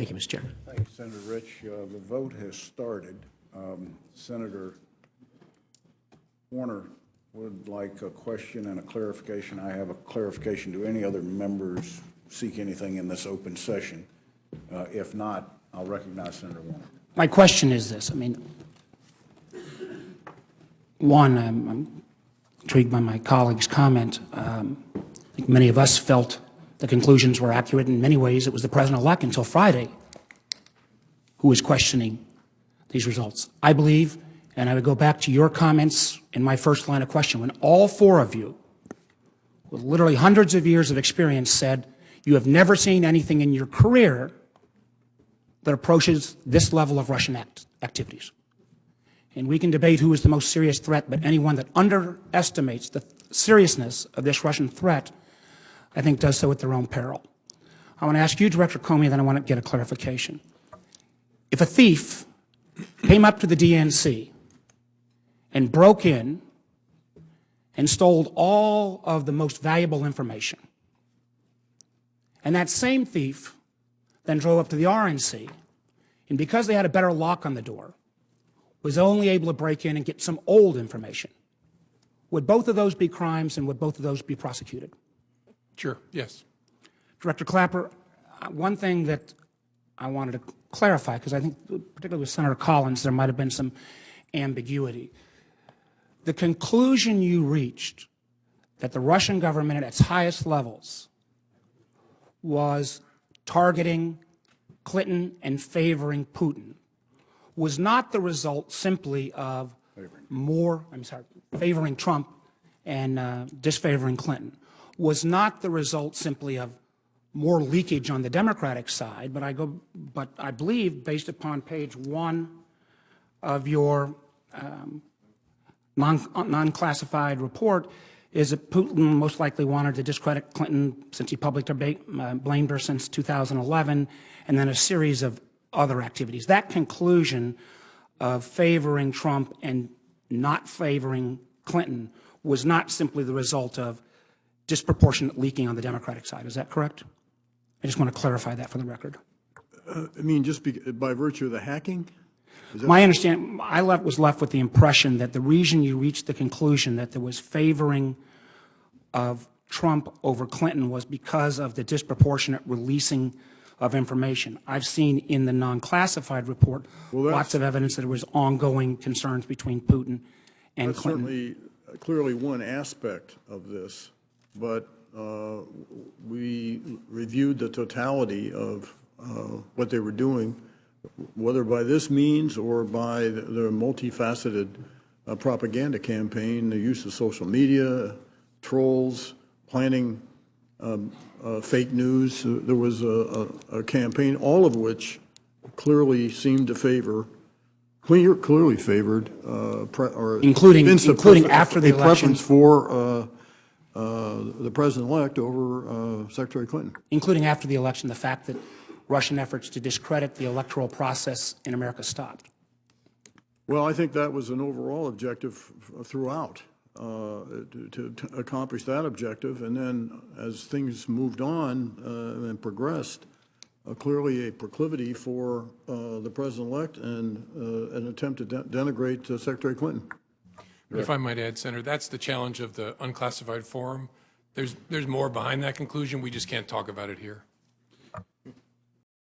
Thank you, Mr. Chairman. Thank you, Senator Rich. The vote has started. Senator Warner would like a question and a clarification. I have a clarification. Do any other members seek anything in this open session? If not, I'll recognize Senator Warner. My question is this. I mean, one, I'm intrigued by my colleague's comment. I think many of us felt the conclusions were accurate. In many ways, it was the president-elect until Friday who was questioning these results. I believe, and I would go back to your comments in my first line of question, when all four of you, with literally hundreds of years of experience, said you have never seen anything in your career that approaches this level of Russian activities. And we can debate who is the most serious threat, but anyone that underestimates the seriousness of this Russian threat, I think does so at their own peril. I want to ask you, Director Comey, then I want to get a clarification. If a thief came up to the DNC and broke in and stole all of the most valuable information, and that same thief then drove up to the RNC, and because they had a better lock on the door, was only able to break in and get some old information, would both of those be crimes and would both of those be prosecuted? Sure, yes. Director Clapper, one thing that I wanted to clarify, because I think particularly with Senator Collins there might have been some ambiguity. The conclusion you reached that the Russian government at its highest levels was targeting Clinton and favoring Putin was not the result simply of favoring Trump and disfavoring Clinton, was not the result simply of more leakage on the Democratic side, but I believe, based upon page 1 of your non-classified report, is that Putin most likely wanted to discredit Clinton since he publicly blamed her since 2011, and then a series of other activities. That conclusion of favoring Trump and not favoring Clinton was not simply the result of disproportionate leaking on the Democratic side. Is that correct? I just want to clarify that for the record. I mean, just by virtue of the hacking? My understanding, I was left with the impression that the reason you reached the conclusion that there was favoring of Trump over Clinton was because of the disproportionate releasing of information. I've seen in the non-classified report lots of evidence that there was ongoing concerns between Putin and Clinton. That's certainly clearly one aspect of this, but we reviewed the totality of what they were doing, whether by this means or by the multifaceted propaganda campaign, the use of social media, trolls, planning fake news. There was a campaign, all of which clearly seemed to favor, clearly favored, including after the a election, preference for the president-elect over Secretary Clinton. Including after the election, the fact that Russian efforts to discredit the electoral process in America stopped. Well, I think that was an overall objective throughout. To accomplish that objective, and then as things moved on and progressed, clearly a proclivity for the president-elect and an attempt to denigrate Secretary Clinton. If I might add, Senator, that's the challenge of the unclassified forum. There's more behind that conclusion. We just can't talk about it here.